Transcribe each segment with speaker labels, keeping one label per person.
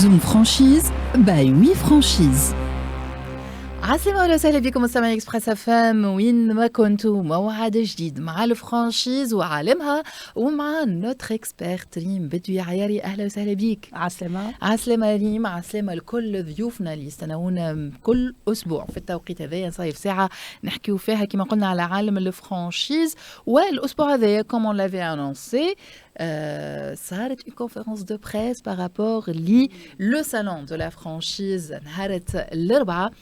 Speaker 1: Zoom Franchise by Oui Franchise.
Speaker 2: عسلامة ولا وسهلا بكم مستمعي اكسبريس اف ام وين ما كنتوا موعد جديد مع الفرانشيز وعالمها ومع نوتر اكسبيرت ريم بدوي عياري. اهلا وسهلا بيك.
Speaker 3: عسلامة.
Speaker 2: عسلامة ريم، عسلامة لكل ضيوفنا اللي يستناونا كل اسبوع في التوقيت هذايا نصيف ساعة نحكيو فيها كما قلنا على عالم الفرانشيز. والاسبوع هذايا كوم اون لافي انونسي صارت une conférence de presse par rapport le salon de la franchise نهار الأربعاء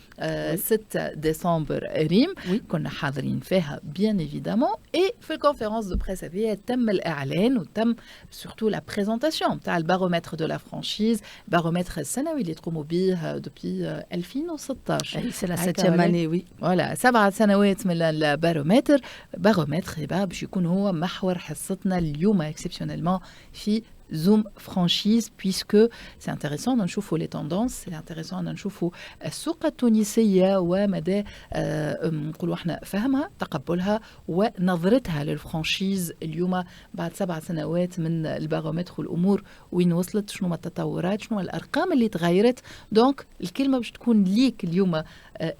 Speaker 2: 6 ديسمبر ريم. كنا حاضرين فيها bien évidemment. et في الكونفرنس دو بريس هذه تم الإعلان وتم surtout la présentation تاع البارومتر de la franchise، البارومتر السنوي اللي تقوموا به depuis 2016.
Speaker 3: c'est la 7e année. oui.
Speaker 2: voilà 7 سنوات من البارومتر. بارومتر باش يكون هو محور حصتنا اليوم exceptionnellement في Zoom Franchise, puisque c'est intéressant de نشوفوا les tendances, c'est intéressant de نشوفوا السوق التونسية ومدى نقولوا احنا فهمها تقبلها ونظرتها للفرانشيز اليوم بعد 7 سنوات من البارومتر والأمور وين وصلت، شنو التطورات، شنو الأرقام اللي تغيرت. دونك الكلمة باش تكون ليك اليوم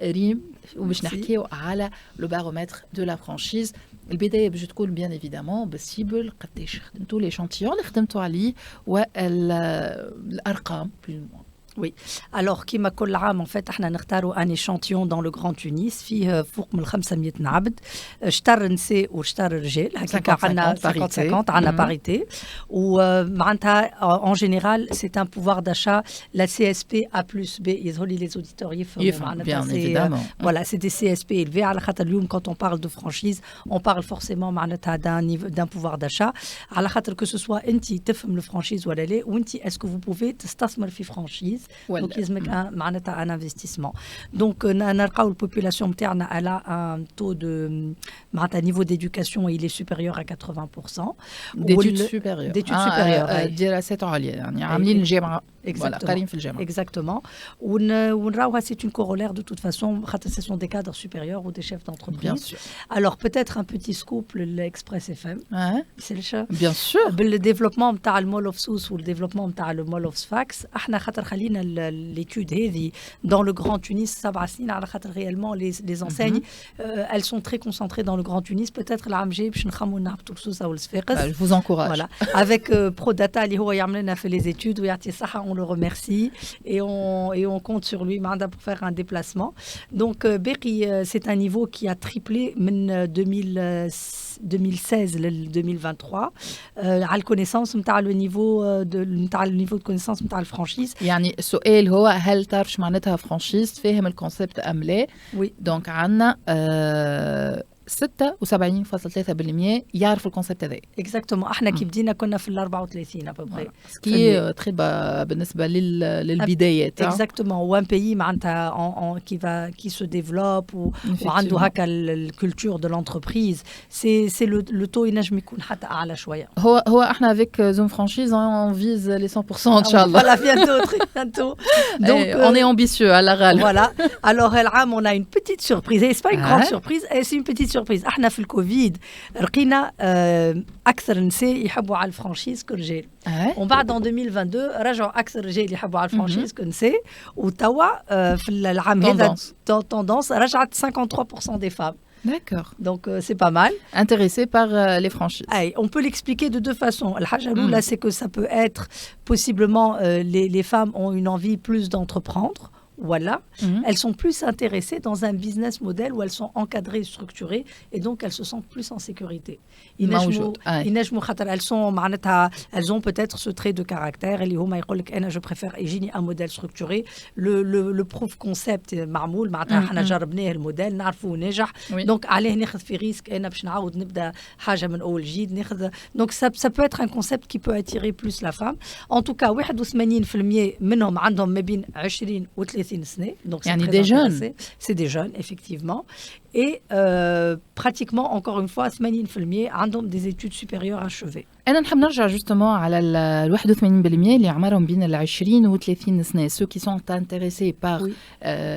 Speaker 2: ريم وباش نحكيو على لو بارومتر دو لا فرانشيز. البداية باش تكون بيان ايفيدامون بالسيبل قداش خدمتوا لي شانتيون اللي خدمتوا عليه والأرقام بلو موان.
Speaker 3: Oui. Alors كيما كل عام en fait احنا نختاروا ان échantillon dans le Grand Tunis فيه فوق من 500 عبد، شطر نساء وشطر رجال، هكاك عندنا 50-50 عندنا باريتي. ومعناتها en général c'est un pouvoir d'achat la CSP A+B يظهر لي les auditeurs يفهموا معناتها voilà c'est des CSP élevés على خاطر اليوم quand on parle de franchise on parle forcément معناتها d'un pouvoir d'achat على خاطر que ce soit انت تفهم الفرانشيز ولا لا وانت est-ce que vous pouvez تستثمر في فرانشيز. Donc يلزمك معناتها un investissement. Donc نلقاو البوبولاسيون نتاعنا على un taux de معناتها niveau d'éducation il est supérieur à 80%.
Speaker 2: d'études supérieures.
Speaker 3: d'études supérieures.
Speaker 2: دراسات عليا يعني عاملين الجامعة.
Speaker 3: Exactement.
Speaker 2: Voilà, قارين في الجامعة.
Speaker 3: Exactement. ونراوها c'est une corollaire de toute façon خاطر ce sont des cadres supérieurs ou des chefs d'entreprise.
Speaker 2: Bien sûr.
Speaker 3: Alors peut-être un petit scoop l'Express FM. C'est le chat.
Speaker 2: Bien sûr.
Speaker 3: بالديفلوبمون نتاع المول اوف سوس والديفلوبمون نتاع المول اوف سفاكس احنا خاطر خلينا l'étude هذه dans le Grand Tunis 7 سنين على خاطر réellement les enseignes elles sont très concentrées dans le Grand Tunis. peut-être العام الجاي باش نخمو نهبطوا لسوسة والصفاقس.
Speaker 2: Je vous encourage.
Speaker 3: Voilà. Avec ProData اللي هو يعمل لنا في les études ويعطي الصحة. On le remercie et on compte sur lui pour faire un déplacement. Donc Berry c'est un niveau qui a triplé من 2016 ل 2023 على الكونيسانس نتاع لو نيفو نتاع النيفو دو كونيسانس نتاع الفرانشيز.
Speaker 2: يعني السؤال هو هل تعرف معناتها فرانشيز فاهم الكونسيبت ام لا؟
Speaker 3: وي
Speaker 2: دونك عندنا 76.3% يعرفوا الكونسيبت هذا.
Speaker 3: اكزاكتومون. احنا كي بدينا كنا في ال 34 ابوبري
Speaker 2: سكي تري بالنسبه للبدايات.
Speaker 3: اكزاكتومون. وان بيي معناتها كي سو ديفلوب وعنده هكا الكولتور دو لونتربريز سي لو تو ينجم يكون حتى اعلى شويه.
Speaker 2: هو احنا افيك زوم فرانشيز اون فيز لي 100% ان شاء الله.
Speaker 3: Voilà, bientôt.
Speaker 2: Donc on est ambitieux à la râle.
Speaker 3: Voilà. Alors العام on a une petite surprise. Et c'est pas une grande surprise, c'est une petite surprise. احنا في الكوفيد لقينا اكثر نساء يحبوا على الفرانشيز كرجال. ومن بعد en 2022 رجعوا اكثر رجال يحبوا على الفرانشيز كنساء. وتوا في العام هذا tendance رجعت 53% des femmes.
Speaker 2: D'accord.
Speaker 3: Donc c'est pas mal.
Speaker 2: Intéressé par les franchises.
Speaker 3: On peut l'expliquer de deux façons. الحاجة الأولى c'est que ça peut être possiblement les femmes ont une envie plus d'entreprendre. Voilà. Elles sont plus intéressées dans un business model où elles sont encadrées, structurées et donc elles se sentent plus en sécurité. Elles ont peut-être ce trait de caractère. Je préfère un modèle structuré. Le proof concept معمول معناتها احنا جربناه الموديل نعرفوا ناجح. Donc عليه ناخذ في ريسك انا باش نعاود نبدا حاجه من اول جديد ناخذ. Donc ça peut être un concept qui peut attirer plus la femme. En tout cas 81% منهم عندهم ما بين 20 و 30 سنة. Donc
Speaker 2: يعني des jeunes.
Speaker 3: C'est des jeunes effectivement. et pratiquement encore une fois 80% عندهم des études supérieures achevées.
Speaker 2: أنا نحب نرجع justement على ال 81% اللي عمرهم بين ال 20 و 30 سنة ceux qui sont intéressés par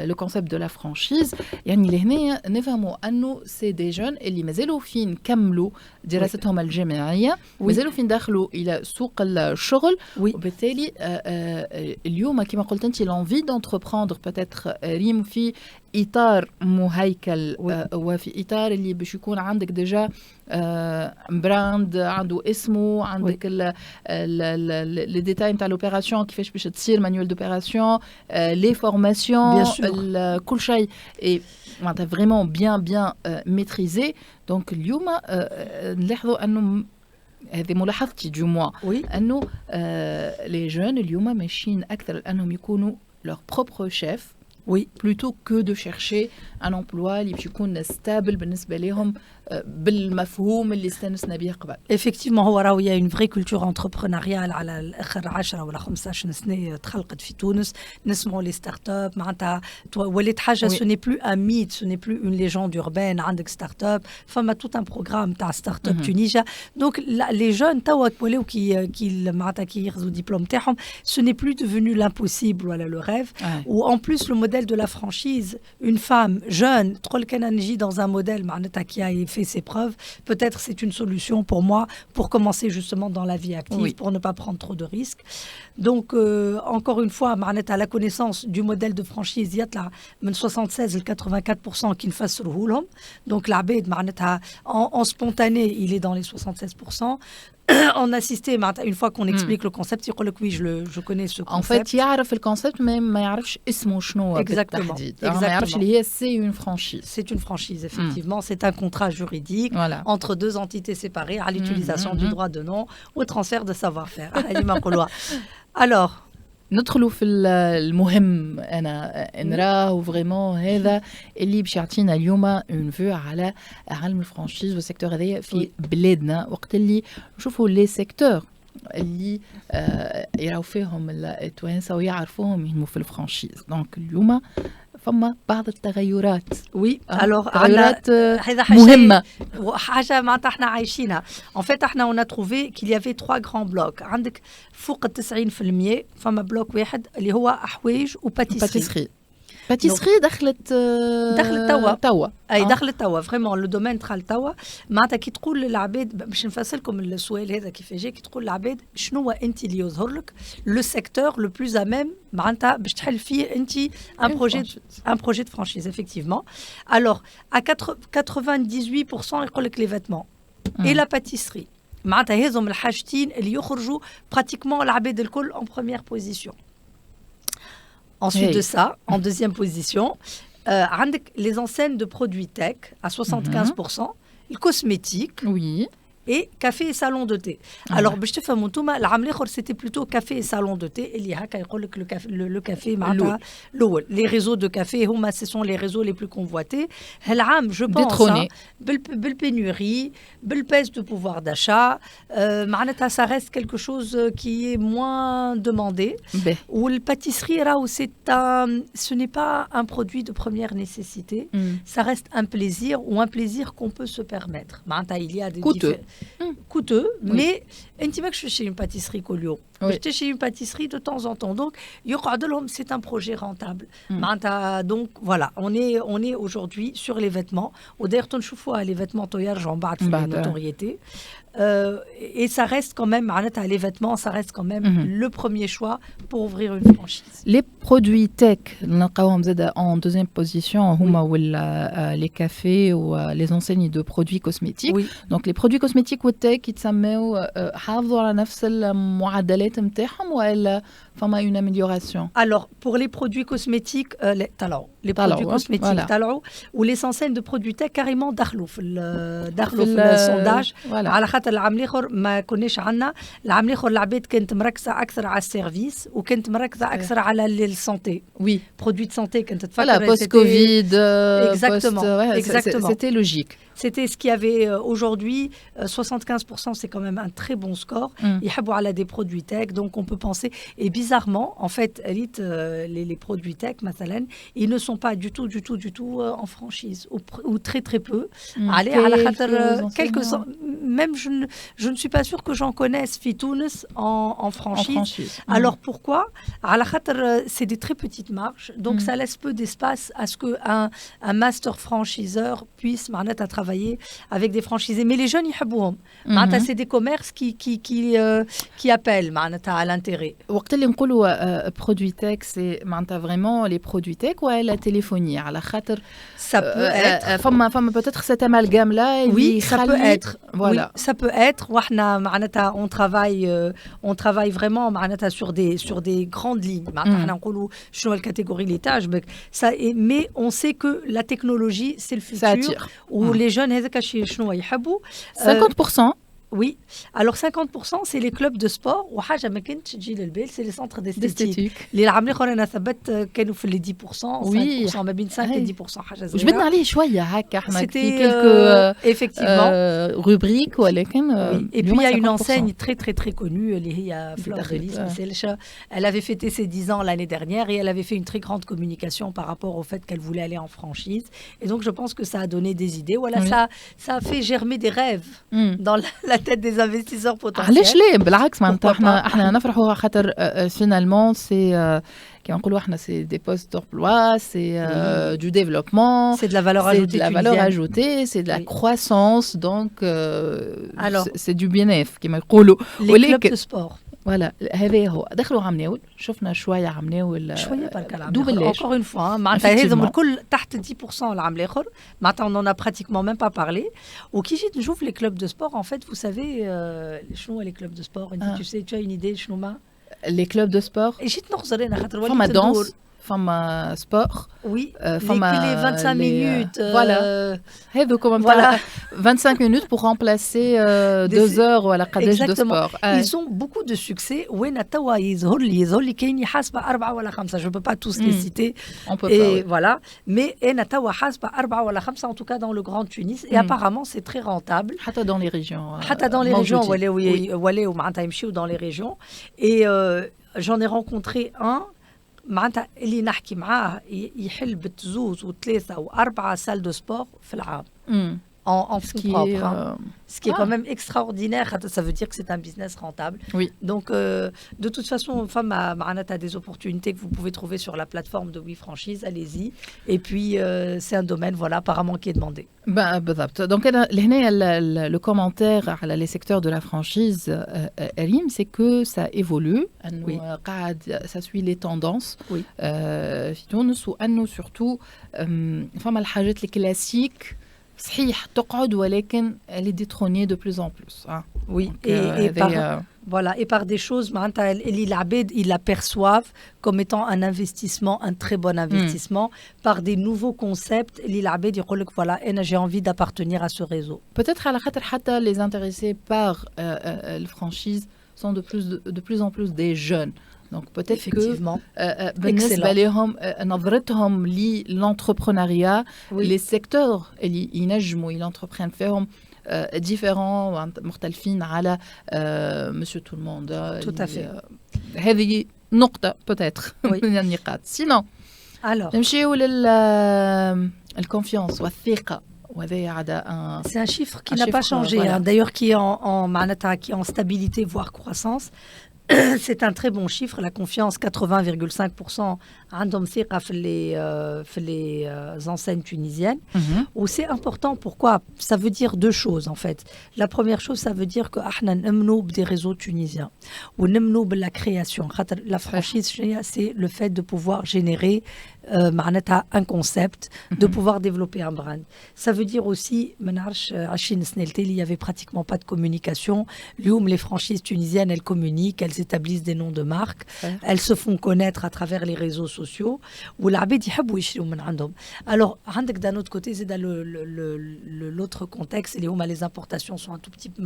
Speaker 2: le concept de la franchise. يعني لهنا نفهموا أنه c'est des jeunes اللي مازالوا فين نكملوا دراستهم الجامعية مازالوا فين دخلوا إلى سوق الشغل وبالتالي اليوم كما قلت أنت l'envie d'entreprendre peut-être ريم في إطار مهيكل وفي إطار اللي باش يكون عندك ديجا براند عنده اسمه عندك لي ديتاي نتاع لوبيراسيون كيفاش باش تصير مانيوال دوبيراسيون لي فورماسيون كل شيء اي معناتها فريمون بيان ميتريزي. دونك اليوم نلاحظوا انه هذه ملاحظتي دو موا انه لي جون اليوم ماشيين اكثر انهم يكونوا leur propre chef plutôt que de chercher un emploi اللي باش يكون stable بالنسبة لهم بالمفهوم اللي استنسنا به قبل.
Speaker 3: Effectivement هو راهو il y a une vraie culture entrepreneuriale على الآخر 10 ولا 15 سنة تخلقت في تونس نسمعوا لي ستارت اب معناتها ولات حاجة ce n'est plus un mythe ce n'est plus une légende urbaine عندك ستارت اب فما tout un programme تاع ستارت اب تونيجا donc les jeunes توا ولاو كي معناتها كي ياخذوا الدبلوم تاعهم ce n'est plus devenu l'impossible ولا le rêve ou en plus le modèle de la franchise une femme jeune تقول كان نجي dans un modèle معناتها qui a fait ses preuves, peut-être c'est une solution pour moi pour commencer justement dans la vie active, pour ne pas prendre trop de risques. Donc encore une fois, à la connaissance du modèle de franchise, il y a là 76 et 84% qui ne fassent roulom. Donc l'abed en spontané, il est dans les 76%. En assisté, une fois qu'on explique le concept, il dit oui, je connais ce concept.
Speaker 2: En fait, il يعرف le concept, mais ما يعرفش اسمه شنو بالتحديد. ما يعرفش اللي هي c'est une franchise.
Speaker 3: C'est une franchise, effectivement. C'est un contrat juridique entre deux entités séparées à l'utilisation du droit de nom ou au transfert de savoir-faire. Alors,
Speaker 2: ندخلوا في المهم انا نراه فريمون هذا اللي باش يعطينا اليوم اون فيو على عالم الفرانشيز والسيكتور هذايا في بلادنا وقت اللي نشوفوا لي سيكتور اللي يراو فيهم التوانسه ويعرفوهم يهموا في الفرانشيز. دونك اليوم فما بعض التغيرات
Speaker 3: تغيرات
Speaker 2: مهمة
Speaker 3: حاجة معناتها احنا عايشينها. En fait احنا on a trouvé qu'il y avait 3 grands blocs. عندك فوق 90% فما بلوك واحد اللي هو أحواج وباتيسري.
Speaker 2: باتيسري دخلت توا
Speaker 3: اي دخلت توا فريمون لو دومين دخل توا معناتها كي تقول للعباد باش نفسرلكم السؤال هذا كيف جاي كي تقول للعباد شنو هو انت اللي يظهر لك لو سيكتور لو بلوز امام معناتها باش تحل فيه انت ان بروجي دو فرانشيز effectivement. Alors à 98% يقول لك لي فيتمون اي لا باتيسري معناتها هذم الحاجتين اللي يخرجوا براتيكمون العباد الكل en première position. Ensuite de ça, en deuxième position, les enseignes de produits tech à 75%, le cosmétique et café et salon de thé. Alors, c'était plutôt café et salon de thé. Le café, les réseaux de café, ce sont les réseaux les plus convoités. Je pense, belle pénurie, belle baisse de pouvoir d'achat. Ça reste quelque chose qui est moins demandé. Ou la pâtisserie, ce n'est pas un produit de première nécessité. Ça reste un plaisir ou un plaisir qu'on peut se permettre. Il y a des coûteux, mais je suis chez une pâtisserie Colio. J'étais chez une pâtisserie de temps en temps. Donc, c'est un projet rentable. Donc, voilà, on est aujourd'hui sur les vêtements. Au d'ailleurs, les vêtements toyar, j'en bats la notoriété. Et ça reste quand même, les vêtements, ça reste quand même le premier choix pour ouvrir une franchise.
Speaker 2: Les produits tech, en deuxième position, les cafés ou les enseignes de produits cosmétiques. Donc, les produits cosmétiques ou tech, ils حافظوا على نفس المعدلات نتاعهم ولا فما une amélioration?
Speaker 3: Alors pour les produits cosmétiques les produits cosmétiques طلعوا ولي enseignes de produits tech carrément دخلوا في السونداج على خاطر العام الاخر ما كناش عندنا العام الاخر العباد كانت مركزه اكثر على السيرفيس وكانت مركزه اكثر على السانتي برودوي de santé كانت تفكر
Speaker 2: بوست كوفيد
Speaker 3: exactement
Speaker 2: c'était logique.
Speaker 3: C'était ce qu'il y avait aujourd'hui. 75%, c'est quand même un très bon score. Il y a des produits tech, donc on peut penser. Et bizarrement, en fait, Elite, les produits tech, مثلا, ils ne sont pas du tout en franchise, ou très très peu. Allez, quelques, même je ne suis pas sûre que j'en connaisse Fitounes en franchise. Alors pourquoi? C'est des très petites marges, donc ça laisse peu d'espace à ce qu'un master franchiseur puisse travailler avec des franchisés. Mais les jeunes, ils aiment. C'est des commerces qui appellent à l'intérêt.
Speaker 2: Produits tech, c'est vraiment les produits tech ou la téléphonie?
Speaker 3: Ça peut être.
Speaker 2: Peut-être cet amalgame-là.
Speaker 3: Oui, ça peut être.
Speaker 2: Voilà.
Speaker 3: Oui, ça peut être. On travaille vraiment sur des grandes lignes. Je la catégorie les tâches. Mais on sait que la technologie, c'est le futur.
Speaker 2: Ça attire.
Speaker 3: Où les jeunes,
Speaker 2: 50%.
Speaker 3: Oui. Alors 50%, c'est les clubs de sport. C'est les centres d'esthétique. Les عاملين خلينا ثبت كانوا في les 10%, 5%, ما بين 5 et 10%.
Speaker 2: Je بدنا عليه شوية هكا احنا
Speaker 3: C'était
Speaker 2: quelques
Speaker 3: effectivement
Speaker 2: rubriques ولكن
Speaker 3: et puis il y a une enseigne très très très connue اللي هي Fleur de Lys. Elle avait fêté ses 10 ans l'année dernière et elle avait fait une très grande communication par rapport au fait qu'elle voulait aller en franchise. Et donc je pense que ça a donné des idées. Voilà, ça a fait germer des rêves dans la tête des investisseurs potentiels.
Speaker 2: علاش ليه بالعكس معناتها احنا نفرحوا خاطر finalement c'est كما نقولوا احنا c'est des postes d'emploi, c'est du développement,
Speaker 3: c'est de la valeur
Speaker 2: ajoutée, c'est de la croissance, donc alors c'est du bien-être كما يقولوا.
Speaker 3: Les clubs de sport.
Speaker 2: Voilà, هذا هو دخلوا عمناول شفنا شويه عمناول
Speaker 3: شويه برك العمل encore une fois معناتها هذم الكل تحت 10% العام الاخر معناتها on en a pratiquement même pas parlé وكي جيت نشوف les clubs de sport en fait vous savez شنو les clubs de sport انت tu sais tu as une idée شنو ما
Speaker 2: les clubs de sport
Speaker 3: جيت نخزر انا خاطر
Speaker 2: فما danse فما sport
Speaker 3: oui les 25 minutes
Speaker 2: voilà voilà 25 minutes pour remplacer 2 heures ولا قداش de sport
Speaker 3: ils ont beaucoup de succès وين توا يظهر لي كاين يحاسب 4 ولا 5 je peux pas tous les citer
Speaker 2: on peut
Speaker 3: et pas, voilà mais انا توا حاسب 4 ولا 5 en tout cas dans le Grand Tunis et apparemment c'est très rentable
Speaker 2: حتى dans les régions
Speaker 3: حتى dans les régions ولاو معناتها يمشيو dans les régions et j'en ai rencontré un معناتها اللي نحكي معاه يحل بتزوز وثلاثة وأربعة salles de sport في العام en fonds propres. Ce qui est quand même extraordinaire, ça veut dire que c'est un business rentable.
Speaker 2: Oui.
Speaker 3: Donc, de toute façon, femme a des opportunités que vous pouvez trouver sur la plateforme de WeFranchise, allez-y. Et puis, c'est un domaine, voilà, apparemment qui est demandé.
Speaker 2: بالضبط. Donc, le commentaire à les secteurs de la franchise, Erim, c'est que ça évolue.
Speaker 3: Oui.
Speaker 2: Ça suit les tendances.
Speaker 3: Oui.
Speaker 2: في تونس وأنه surtout فما الحاجات الكلاسيك صحيح تقعد ولكن elle est détrônée de plus en plus. Hein.
Speaker 3: Oui,
Speaker 2: Donc,
Speaker 3: et par des choses, ils l'aperçoivent comme étant un investissement, un très bon investissement, par des nouveaux concepts. Voilà, j'ai envie d'appartenir à ce réseau.
Speaker 2: Peut-être à la khatra les intéressés par les franchises sont de plus en plus des jeunes. Donc peut-être
Speaker 3: effectivement
Speaker 2: بالنسبة لهم نظرتهم للentrepreneuriat les secteurs اللي ينجموا يلانتربرين فيهم différents مختلفين على monsieur tout le monde.
Speaker 3: Tout à fait.
Speaker 2: هذه نقطة peut-être من النقاط. Sinon نمشيو للconfiance والثقة.
Speaker 3: C'est un chiffre qui n'a pas changé, voilà. D'ailleurs qui est en stabilité voire croissance. C'est un très bon chiffre, la confiance, 80,5% عندهم ثقة في les enseignes tunisiennes. Où c'est important, pourquoi? Ça veut dire deux choses en fait. La première chose, ça veut dire que احنا نؤمنوا des réseaux tunisiens ونؤمنوا بلا création. La franchise, c'est le fait de pouvoir générer un concept, de pouvoir développer un brand. Ça veut dire aussi, il y avait pratiquement pas de communication. Les franchises tunisiennes, elles communiquent, elles établissent des noms de marques, elles se font connaître à travers les réseaux sociaux. Alors, d'un autre côté, c'est dans l'autre contexte, les importations sont un tout petit peu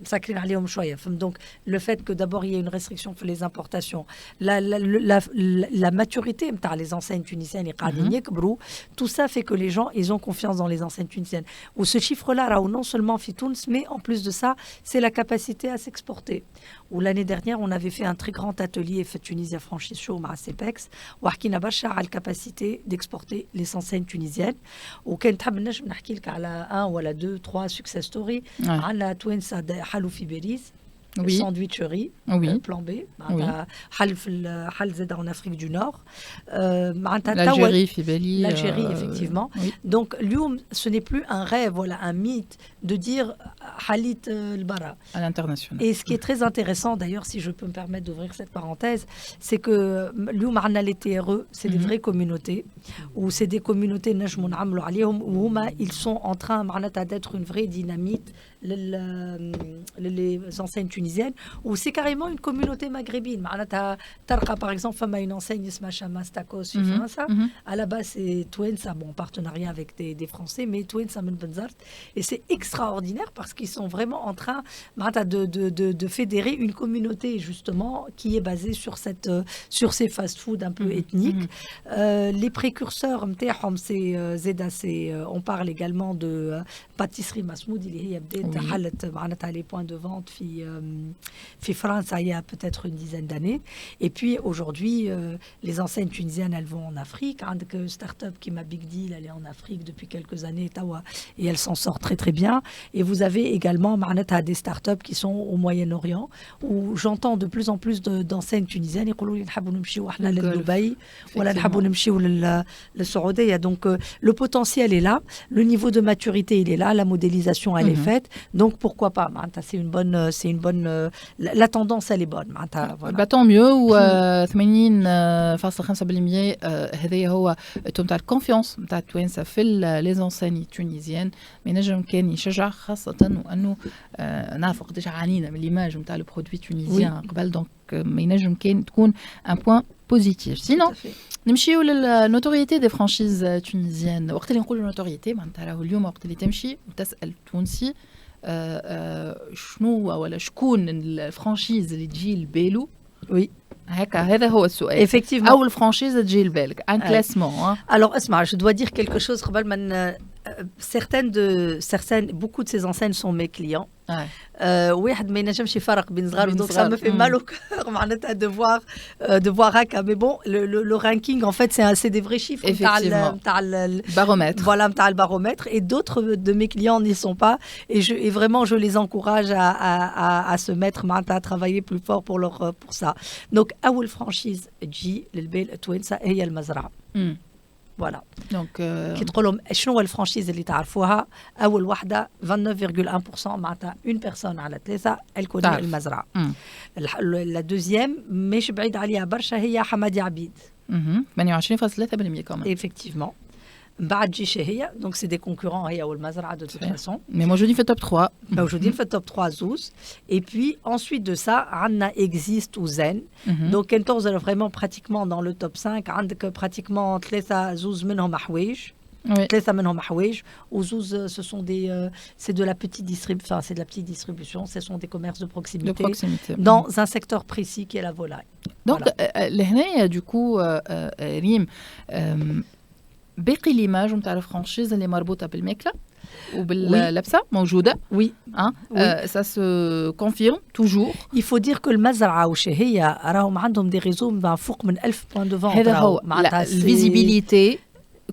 Speaker 3: مسكرين عليهم شويه. Donc le fait que d'abord il y ait une restriction pour les importations, la maturité نتاع les enseignes tunisiennes قاعدين يكبروا, tout ça fait que les gens ils ont confiance dans les enseignes tunisiennes. Ou ce chiffre là راهو non seulement في تونس, mais en plus de ça c'est la capacité à s'exporter. Ou l'année dernière on avait fait un très grand atelier في Tunisia Franchise Show مع CEPEX وحكينا برشا على الكاباسيتي d'exporter les enseignes tunisiennes. وكان تحب نجم نحكي لك على 1 ولا 2 3 success story. عندنا توانسه حلو في باريس, sandwicherie, plan B. حل زاد en Afrique du Nord. L'Algérie, effectivement. Donc, ce n'est plus un rêve, voilà, un mythe de dire Halit al-Bara.
Speaker 2: À l'international.
Speaker 3: Et ce qui est très intéressant, d'ailleurs, si je peux me permettre d'ouvrir cette parenthèse, c'est que les TRE, c'est des vraies communautés, ou c'est des communautés, ils sont en train d'être une vraie dynamite, les enseignes tunisiennes, ou c'est carrément une communauté maghrébine. Par exemple, femme a une enseigne, Shamas Tacos, à la base c'est Touensa, bon, en partenariat avec des Français, mais Touensa Men Benzart, et c'est extraordinaire parce qu'ils sont vraiment en train de fédérer une communauté justement qui est basée sur ces fast-food un peu ethniques. Les précurseurs, c'est Zeda, on parle également de pâtisserie Masmoud, il y a les points de vente في France il y a peut-être une dizaine d'années. Et puis aujourd'hui, les enseignes tunisiennes, elles vont en Afrique. Une start-up qui m'a Big Deal, elle est en Afrique depuis quelques années, Tawa, et elle s'en sort très très bien. Et vous avez également des start-up qui sont au Moyen-Orient, où j'entends de plus en plus d'enseignes tunisiennes. Ils disent نحبوا نمشيو احنا لدبي ولا نحبوا نمشيو للسعودية. Donc le potentiel est là, le niveau de maturité il est là, la modélisation elle est faite. Donc pourquoi pas, c'est une bonne la tendance elle est bonne.
Speaker 2: Voilà. Tant mieux. و 80.5% هذا هو تاع الكونفيونس نتاع التوانسه في لي زونسيني تونيزيان. ما ينجم كان يشجع خاصه وانه نعرف قداش عانينا من ليماج نتاع لو برودوي تونيزيان قبل. دونك ما ينجم كان تكون ان بوين بوزيتيف. سينو نمشيو للنوتوريتي دي فرانشيز تونيزيان. وقت اللي نقولوا نوتوريتي معناتها راهو اليوم وقت اللي تمشي وتسال تونسي شنو ولا شكون الفرانشيز اللي تجي لبالو.
Speaker 3: وي
Speaker 2: هكا هذا هو السؤال.
Speaker 3: Effectivement.
Speaker 2: أول فرانشيز تجي لبالك un classement.
Speaker 3: Alors اسمع, je dois dire quelque chose قبل ما beaucoup de ces enseignes sont mes clients. واحد ما ينجمش يفرق بين صغار ودوك, ça me fait mal au cœur معناتها de voir هكا. Mais bon, le ranking en fait c'est des vrais chiffres نتاع
Speaker 2: baromètre.
Speaker 3: Voilà, نتاع البارomètre, et d'autres de mes clients n'y sont pas, et vraiment je les encourage à se mettre معناتها à travailler plus fort pour ça. Donc أول franchise تجي للبال توانسة هي المزرعة. Voilà.
Speaker 2: Donc
Speaker 3: كي تقول لهم شنو هو الفرانشيز اللي تعرفوها, اول وحده 29.1% معناتها اون بيرسون على ثلاثه الكوني المزرعه. لا دوزيام مش بعيد عليها برشا هي حمادي عبيد
Speaker 2: 28.3% كمان.
Speaker 3: effectivement. بعد جيش هي, donc c'est des concurrents هي والمزرعه de toute façon.
Speaker 2: Mais moi je dis fait top 3.
Speaker 3: Aujourd'hui fait top 3 Zouz. Et puis ensuite de ça, عندنا Exist ou Zen. Donc 14 vraiment pratiquement dans le top 5. عندك pratiquement 3 Zouz منهم حوايج. ثلاثة منهم حوايج. وزوز ce sont des c'est de la petite distribution, c'est de la petite distribution, ce sont des commerces de proximité. Dans un secteur précis qui est la volaille.
Speaker 2: Donc لهنا du coup ريم باقي ليماج نتاع الفرانشيز اللي مربوطه بالماكله وباللبسه موجوده.
Speaker 3: وي
Speaker 2: ça se confirme toujours.
Speaker 3: Il faut dire que المزرعه وشهيه راهم عندهم دي ريزو فوق من 1000 بوان دو فونت.
Speaker 2: هذا هو الفيزيبيليتي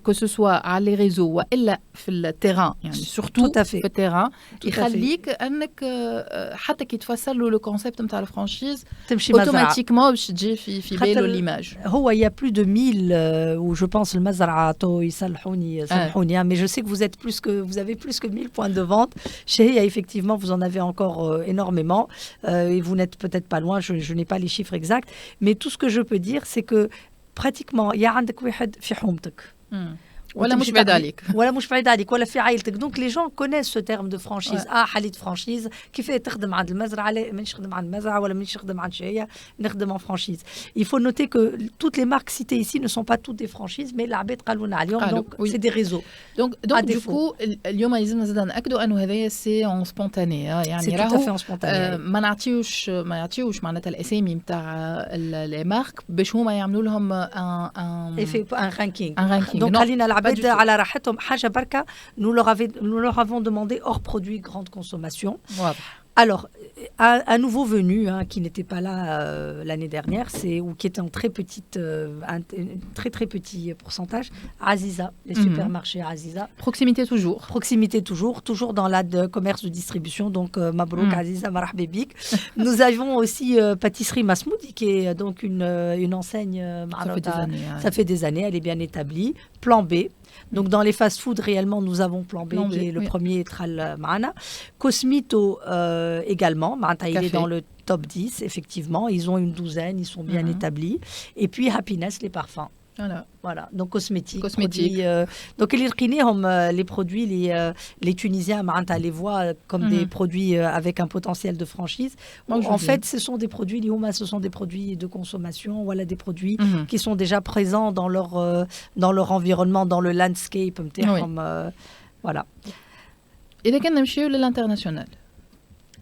Speaker 2: que ce soit على les réseaux وإلا في التيران, يعني surtout في التيران, يخليك أنك حتى كي تفسر له لو كونسيبت نتاع الفرانشيز
Speaker 3: تمشي مزرعة
Speaker 2: اوتوماتيكمون باش تجي في بالو ليماج.
Speaker 3: هو il y a plus de 1000 où je pense المزرعة يصلحوني mais je sais que vous avez plus que 1000 points de vente. Chez Heya, effectivement vous en avez encore énormément, et vous n'êtes peut-être pas loin, je n'ai pas les chiffres exacts, mais tout ce que je peux dire c'est que pratiquement il y a عندك واحد في حومتك
Speaker 2: ولا مش بعيد عليك
Speaker 3: ولا مش بعيد عليك ولا في عائلتك. دونك لي جون كونيس سو تيرم دو فرانشيز. حالية فرانشيز كيفاه تخدم عند المزرعة، مانيش نخدم عند المزرعة ولا مانيش نخدم عند شهية، نخدم en franchise. Il faut noter que toutes les marques citées ici ne sont pas toutes des franchises, mais العباد قالوا لنا عليهم. Donc c'est des réseaux.
Speaker 2: Donc du coup اليوم لازم زاد نأكدوا انه هذايا سي اون سبونتاني، يعني راهو ما نعطيوش معناتها الاسامي نتاع لي مارك باش هما يعملوا لهم ان
Speaker 3: رانكينغ. دونك خلينا العباد على راحتهم. حاجه بركه nous leur avons demandé hors produit grande consommation.
Speaker 2: واضح.
Speaker 3: Alors, un nouveau venu qui n'était pas là l'année dernière, ou qui était en très petite, un très petit pourcentage, Aziza, les supermarchés Aziza.
Speaker 2: Proximité
Speaker 3: toujours dans la commerce de distribution. Donc, Mabrouk Aziza, marhaba bik. Nous avons aussi pâtisserie Masmoudi, qui est donc une enseigne. Ça fait des années, elle est bien établie. Plan B. Donc dans les fast-food réellement nous avons Plan B qui est le premier Tral Maana. Cosmito également, il est dans le top 10 effectivement, ils ont une douzaine, ils sont bien établis. Et puis Happiness, les parfums. Voilà, donc cosmétiques. Donc les produits, les Tunisiens les voient comme des produits avec un potentiel de franchise. En fait, ce sont des produits, ce sont des produits de consommation, voilà, des produits qui sont déjà présents dans leur environnement, dans le landscape. Voilà.
Speaker 2: Et de quel نمشيو للانترناسيونال.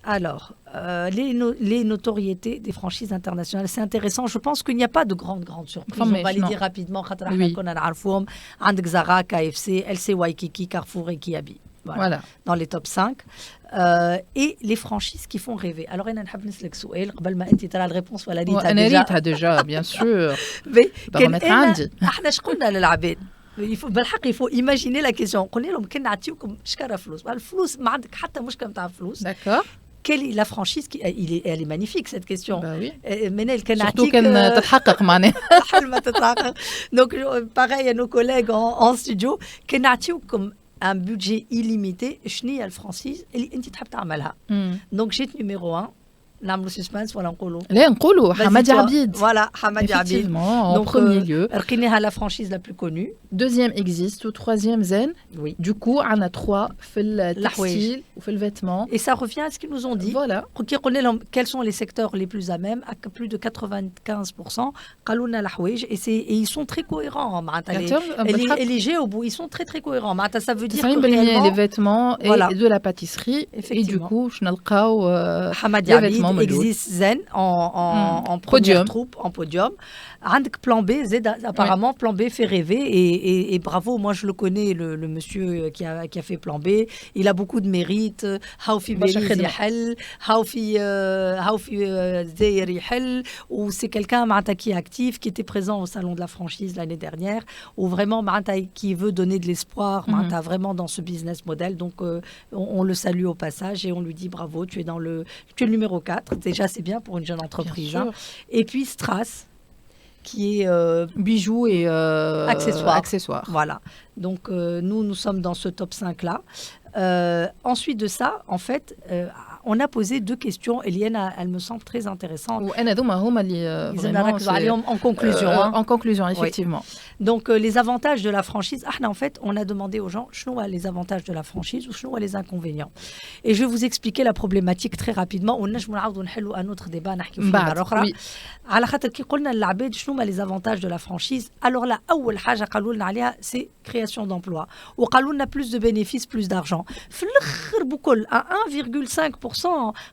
Speaker 3: Alors, les notoriétés des franchises internationales, c'est intéressant. Je pense qu'il n'y a pas de grande surprise. On va les dire rapidement. Andek Zara, KFC, LC Waikiki, Carrefour et Kiabi. Voilà. Dans les top 5. Et les franchises qui font rêver. Alors, il y a une réponse.
Speaker 2: Voilà, déjà, bien sûr.
Speaker 3: Il faut imaginer la question. قلنا لهم كنا نعطيوكم شكاره فلوس. الفلوس ما عندك حتى مشكل نتاع فلوس.
Speaker 2: D'accord.
Speaker 3: Quelle est la franchise elle est magnifique cette question.
Speaker 2: Bah oui.
Speaker 3: Surtout
Speaker 2: qu'elle تتحقق معناها.
Speaker 3: Donc pareil à nos collègues en studio, كنا نعطيوكم un budget illimité. شنو هي الفرانشيز اللي انت تحب تعملها. Donc j'ai numéro 1. نعملوا سسبانس ولا نقولوا؟
Speaker 2: لا نقولوا حمادي عبيد.
Speaker 3: Voilà, Hamadi Abid.
Speaker 2: En premier lieu.
Speaker 3: رقيناها la franchise la plus connue.
Speaker 2: Deuxième existe, ou troisième zen.
Speaker 3: Oui.
Speaker 2: Du coup, on a 3 في التحويل وفي الvêtement.
Speaker 3: Et ça revient à ce qu'ils nous ont dit.
Speaker 2: Voilà.
Speaker 3: Quels sont les secteurs les plus à même? À plus de 95%. قالوا لنا الحوايج et ils sont très cohérents. Et les géobou, ils sont très cohérents. Ça veut dire que réellement
Speaker 2: les vêtements et de la pâtisserie. Et du coup, je n'alqaw
Speaker 3: Hamadi Abid existe zen en première troupe, en podium. عندك Plan B, apparemment Plan B fait rêver et bravo, moi je le connais, le monsieur qui a fait Plan B, il a beaucoup de mérite. هاوفي بيريز يحل هاوفي زاير يحل. Ou c'est quelqu'un qui est actif, qui était présent au salon de la franchise l'année dernière, ou vraiment qui veut donner de l'espoir vraiment dans ce business model. Donc on le salue au passage et on lui dit bravo, tu es le numéro 4. Déjà c'est bien pour une jeune entreprise. Et puis Strass, qui est
Speaker 2: bijoux et accessoires.
Speaker 3: Voilà. Donc nous sommes dans ce top 5 là. Ensuite de ça, en fait, on a posé 2 questions. Eliane, elle me semble très intéressante. En conclusion.
Speaker 2: En conclusion, effectivement.
Speaker 3: Oui. Donc les avantages de la franchise. En fait, on a demandé aux gens, شنو les avantages de la franchise ou شنو les inconvénients. Et je vais vous expliquer la problématique très rapidement. ونجموا نعاودوا نحلوا un autre débat نحكيو فيه مرة أخرى. على خاطر كي قلنا للعباد شنو les avantages de la franchise. Alors là, أول حاجة قالوا لنا عليها c'est création d'emplois. وقالوا لنا plus de bénéfices, plus d'argent. في الآخر بكل à 1,5%.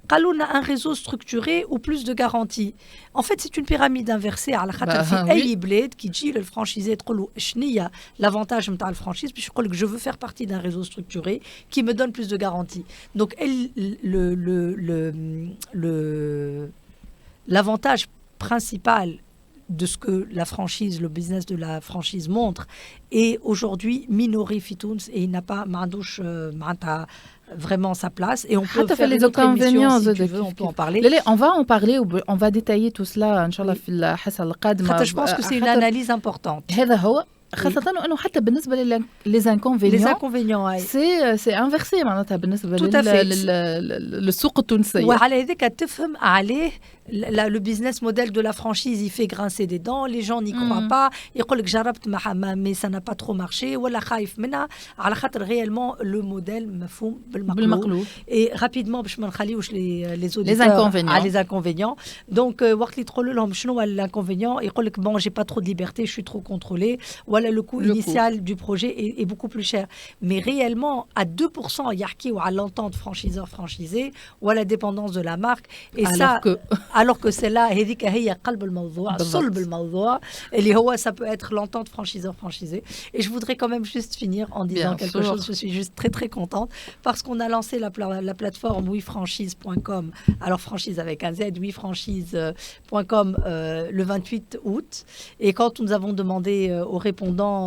Speaker 3: قالوا لنا un réseau structuré ou plus de garanties. En fait, c'est une pyramide inversée. على خاطر في أي بلاد كي تجي للفرانشيزي تقول له شنيا l'avantage نتاع الفرانشيز باش يقول لك je veux faire partie d'un réseau structuré qui me donne plus de garanties. Donc l'avantage principal de ce que la franchise, le business de la franchise montre est aujourd'hui minoré Fitouns et il n'a pas vraiment sa place et on peut faire les inconvénients si tu veux, on peut en parler.
Speaker 2: On va en parler, on va détailler tout cela inchallah في الحصة القادمة.
Speaker 3: Je pense que c'est une analyse importante.
Speaker 2: هذا هو خاصة انه حتى بالنسبة les inconvénients c'est inversé معناتها بالنسبة للسوق التونسي.
Speaker 3: وعلى هذاك تفهم عليه le business model de la franchise, il fait grincer des dents, les gens n'y croient pas, يقول لك جربت mais ça n'a pas trop marché ولا خايف منها على خاطر réellement le modèle مفهوم بالمقلوب. Et rapidement باش ما نخليوش les auditeurs les inconvénients. Donc وقت اللي تقول لهم شنو l'inconvénient, يقول لك bon j'ai pas trop de liberté, je suis trop contrôlé, voilà le coût initial du projet est beaucoup plus cher. Mais réellement à 2% يحكيوا على l'entente franchiseur-franchisé ou à la dépendance de la marque. Et alors que c'est là هذيك هي قلب الموضوع صلب الموضوع اللي هو ça peut être l'entente franchiseur-franchisé. Et je voudrais quand même juste finir en disant quelque chose. Je suis juste très très contente parce qu'on a lancé la plateforme wefranchise.com, alors franchise avec un Z, wefranchise.com le 28 août. Et quand nous avons demandé aux répondants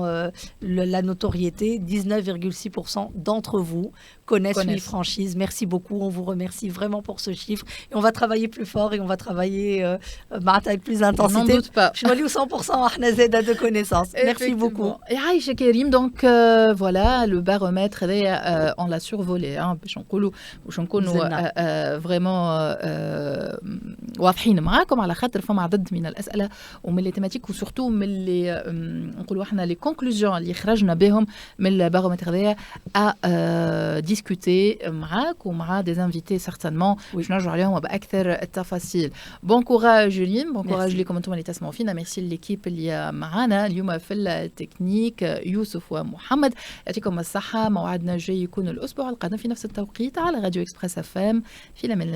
Speaker 3: la notoriété, 19,6% d'entre vous connaissent WeFranchise. Merci beaucoup, on vous remercie vraiment pour ce chiffre. Et on va travailler plus fort et on va travailler avec plus d'intensité.
Speaker 2: N'en doute pas.
Speaker 3: Je vais 100% à Zeda de connaissances. Merci beaucoup.
Speaker 2: Et Aïcha Karim, donc voilà, le baromètre, on l'a survolé. باش نكونوا vraiment واضحين معاكم على خاطر فما عدد من الأسئلة ومن لي تيماتيك وسورتو من اللي نقولوا احنا لي كونكلوزيون اللي خرجنا بهم من البارومتر هذايا discuter معاك ومع des invités certainement باش نرجعوا عليهم باكثر التفاصيل. بون كوراج جولين، بون كوراج لكم انتم اللي تسمعوا فينا. ميرسي ليكيب اللي معانا اليوم في التكنيك يوسف ومحمد، يعطيكم الصحة. موعدنا الجاي يكون الأسبوع القادم في نفس التوقيت على راديو إكسبريس FM. في الأمان.